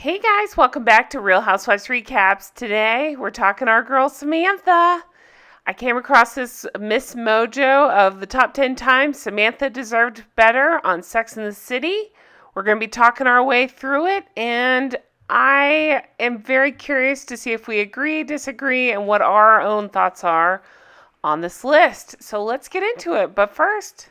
Hey guys, welcome back to Real Housewives Recaps. Today, we're talking our girl Samantha. I came across this Miss Mojo of the top 10 times Samantha deserved better on Sex and the City. We're going to be talking our way through it, and I am very curious to see if we agree, disagree, and what our own thoughts are on this list. So let's get into it. But first,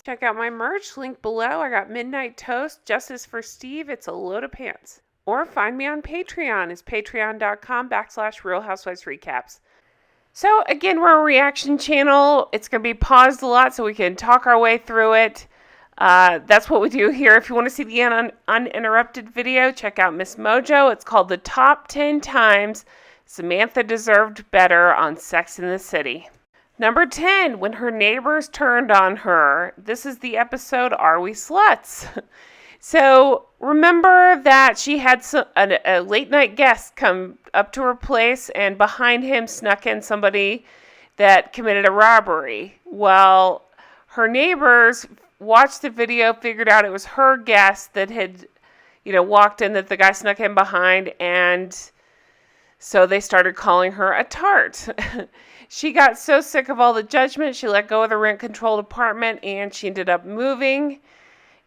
check out my merch link below. I got Midnight Toast, Justice for Steve. It's a load of pants. Or find me on Patreon. It's patreon.com/Real Housewives Recaps. So again, we're a reaction channel. It's going to be paused a lot so we can talk our way through it. That's what we do here. If you want to see the uninterrupted video, check out Miss Mojo. It's called The Top 10 Times Samantha Deserved Better on Sex and the City. Number 10, when her neighbors turned on her. This is the episode, Are We Sluts? So remember that she had a late night guest come up to her place, and behind him snuck in somebody that committed a robbery. Well, her neighbors watched the video, figured out it was her guest that had, walked in, that the guy snuck in behind, and so they started calling her a tart. She got so sick of all the judgment, she let go of the rent-controlled apartment, and she ended up moving.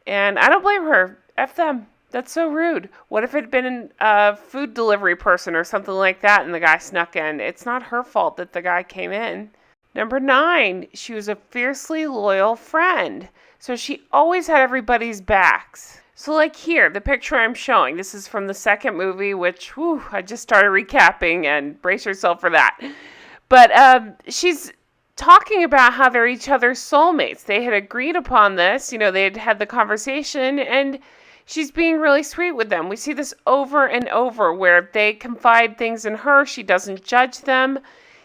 And I don't blame her. F them. That's so rude. What if it had been a food delivery person or something like that, and the guy snuck in? It's not her fault that the guy came in. Number 9, she was a fiercely loyal friend. So she always had everybody's backs. So like here, the picture I'm showing, this is from the second movie, which, I just started recapping, and brace yourself for that. But she's talking about how they're each other's soulmates. They had agreed upon this. They had had the conversation, and she's being really sweet with them. We see this over and over where they confide things in her. She doesn't judge them.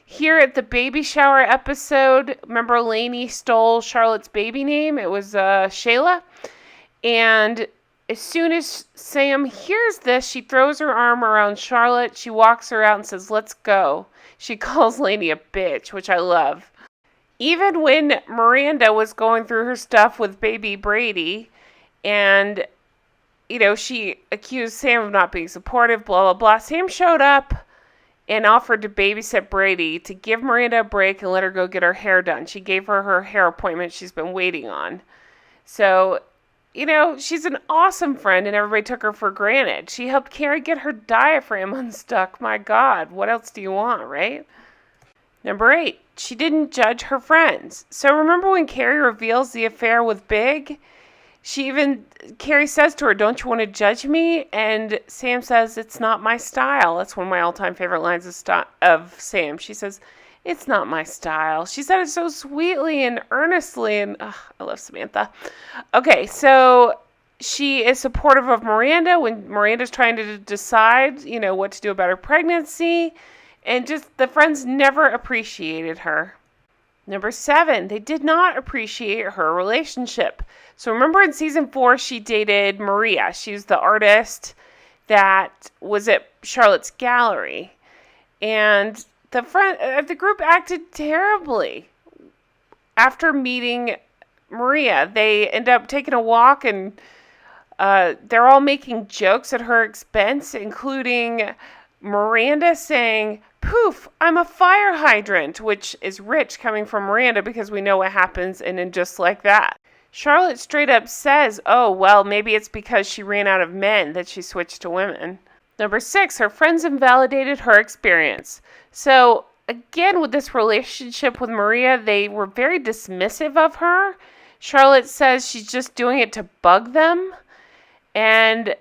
Here at the baby shower episode, remember Lainey stole Charlotte's baby name? It was Shayla. And as soon as Sam hears this, she throws her arm around Charlotte. She walks her out and says, "Let's go." She calls Lainey a bitch, which I love. Even when Miranda was going through her stuff with baby Brady, and, she accused Sam of not being supportive, blah, blah, blah, Sam showed up and offered to babysit Brady to give Miranda a break and let her go get her hair done. She gave her her hair appointment she's been waiting on. So, she's an awesome friend, and everybody took her for granted. She helped Carrie get her diaphragm unstuck. My God, what else do you want, right? Number 8, she didn't judge her friends. So remember when Carrie reveals the affair with Big? Carrie says to her, "Don't you want to judge me?" And Sam says, "It's not my style." That's one of my all-time favorite lines of Sam. She says, "It's not my style." She said it so sweetly and earnestly, and I love Samantha. Okay, so she is supportive of Miranda when Miranda's trying to decide, what to do about her pregnancy, and just the friends never appreciated her. Number 7, they did not appreciate her relationship. So remember in season 4, she dated Maria. She's the artist that was at Charlotte's gallery, and the group acted terribly. After meeting Maria, they end up taking a walk, and they're all making jokes at her expense, including Miranda saying, "Poof, I'm a fire hydrant," which is rich coming from Miranda because we know what happens in And Just Like That. Charlotte straight up says, "Oh, well, maybe it's because she ran out of men that she switched to women." Number 6, her friends invalidated her experience. So, again, with this relationship with Maria, they were very dismissive of her. Charlotte says she's just doing it to bug them. And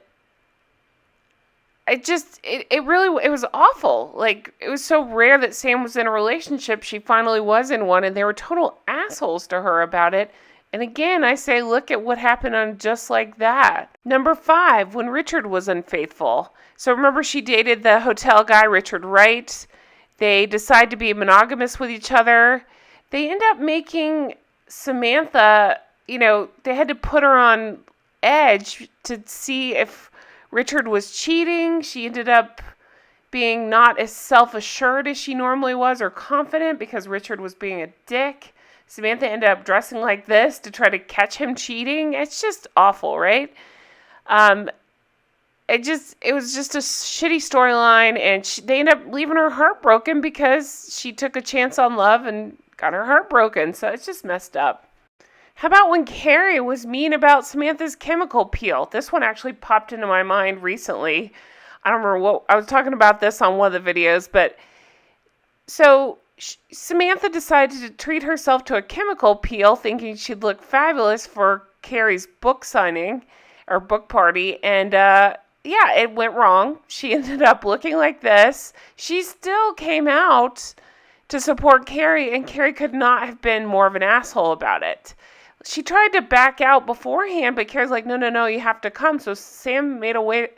it was awful. Like, it was so rare that Sam was in a relationship. She finally was in one, and they were total assholes to her about it. And again, I say, look at what happened on Just Like That. Number 5, when Richard was unfaithful. So remember, she dated the hotel guy, Richard Wright. They decide to be monogamous with each other. They end up making Samantha, they had to put her on edge to see if Richard was cheating. She ended up being not as self-assured as she normally was, or confident, because Richard was being a dick. Samantha ended up dressing like this to try to catch him cheating. It's just awful, right? it was just a shitty storyline, and they ended up leaving her heartbroken because she took a chance on love and got her heart broken. So it's just messed up. How about when Carrie was mean about Samantha's chemical peel? This one actually popped into my mind recently. I don't remember what, I was talking about this on one of the videos, but so Samantha decided to treat herself to a chemical peel thinking she'd look fabulous for Carrie's book signing or book party, and yeah, it went wrong. She ended up looking like this. She still came out to support Carrie, and Carrie could not have been more of an asshole about it. She tried to back out beforehand, but Carrie's like, no, you have to come. So Sam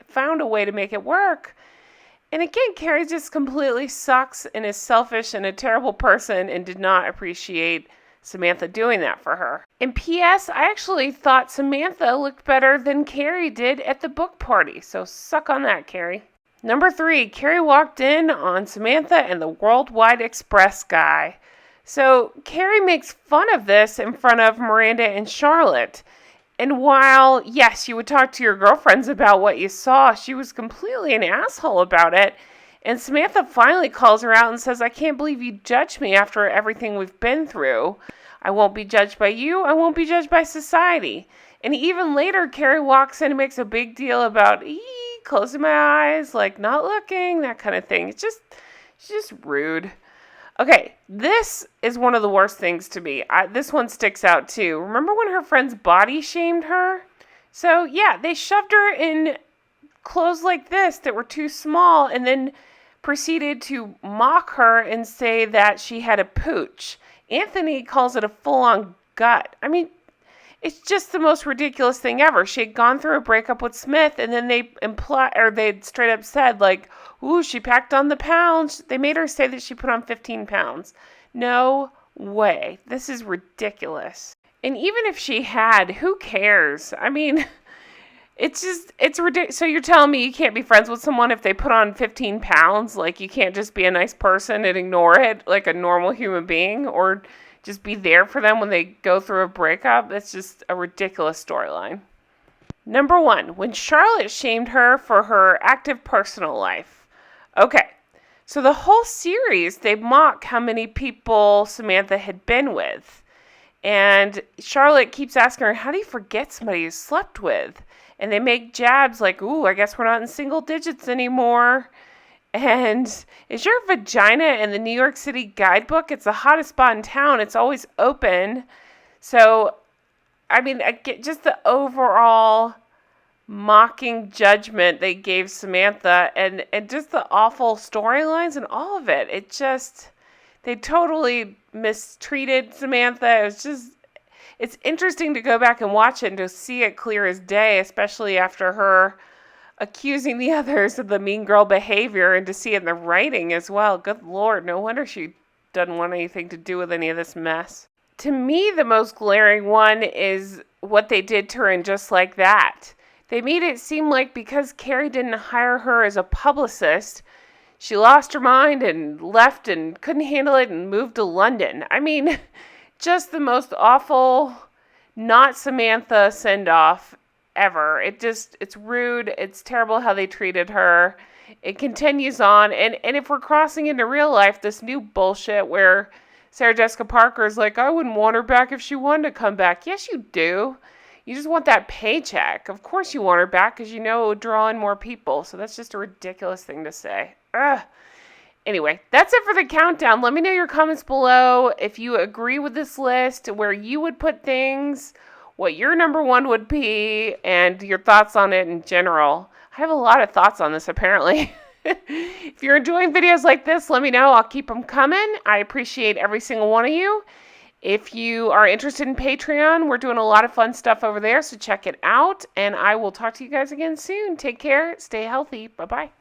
found a way to make it work. And again, Carrie just completely sucks and is selfish and a terrible person and did not appreciate Samantha doing that for her. And P.S., I actually thought Samantha looked better than Carrie did at the book party. So suck on that, Carrie. Number 3, Carrie walked in on Samantha and the Worldwide Express guy. So Carrie makes fun of this in front of Miranda and Charlotte. And while, yes, you would talk to your girlfriends about what you saw, she was completely an asshole about it. And Samantha finally calls her out and says, I can't believe you judged me after everything we've been through. I won't be judged by you. I won't be judged by society. And even later, Carrie walks in and makes a big deal about closing my eyes, like not looking, that kind of thing. It's just rude. Okay, this is one of the worst things to me. This one sticks out too. Remember when her friends body shamed her? So yeah, they shoved her in clothes like this that were too small and then proceeded to mock her and say that she had a pooch. Anthony calls it a full-on gut. I mean, it's just the most ridiculous thing ever. She had gone through a breakup with Smith, and then they straight up said, like, ooh, she packed on the pounds. They made her say that she put on 15 pounds. No way. This is ridiculous. And even if she had, who cares? I mean, it's ridiculous. So you're telling me you can't be friends with someone if they put on 15 pounds? Like, you can't just be a nice person and ignore it like a normal human being? Or just be there for them when they go through a breakup? That's just a ridiculous storyline. Number 1, when Charlotte shamed her for her active personal life. Okay, so the whole series, they mock how many people Samantha had been with. And Charlotte keeps asking her, how do you forget somebody you slept with? And they make jabs like, ooh, I guess we're not in single digits anymore. And is your vagina in the New York City guidebook? It's the hottest spot in town. It's always open. So, I mean, I get just the overall mocking judgment they gave Samantha and just the awful storylines and all of it. It just, they totally mistreated Samantha. It's interesting to go back and watch it and to see it clear as day, especially after her accusing the others of the mean girl behavior and to see it in the writing as well. Good Lord, no wonder she doesn't want anything to do with any of this mess. To me, the most glaring one is what they did to her in Just Like That. They made it seem like because Carrie didn't hire her as a publicist, she lost her mind and left and couldn't handle it and moved to London. I mean, just the most awful, not Samantha send-off ever. It's rude. It's terrible how they treated her. It continues on. And if we're crossing into real life, this new bullshit where Sarah Jessica Parker is like, I wouldn't want her back if she wanted to come back. Yes, you do. You just want that paycheck. Of course you want her back because you know it would draw in more people. So that's just a ridiculous thing to say. Ugh. Anyway, that's it for the countdown. Let me know your comments below if you agree with this list, where you would put things, what your number 1 would be, and your thoughts on it in general. I have a lot of thoughts on this, apparently. If you're enjoying videos like this, let me know. I'll keep them coming. I appreciate every single one of you. If you are interested in Patreon, we're doing a lot of fun stuff over there, so check it out. And I will talk to you guys again soon. Take care. Stay healthy. Bye-bye.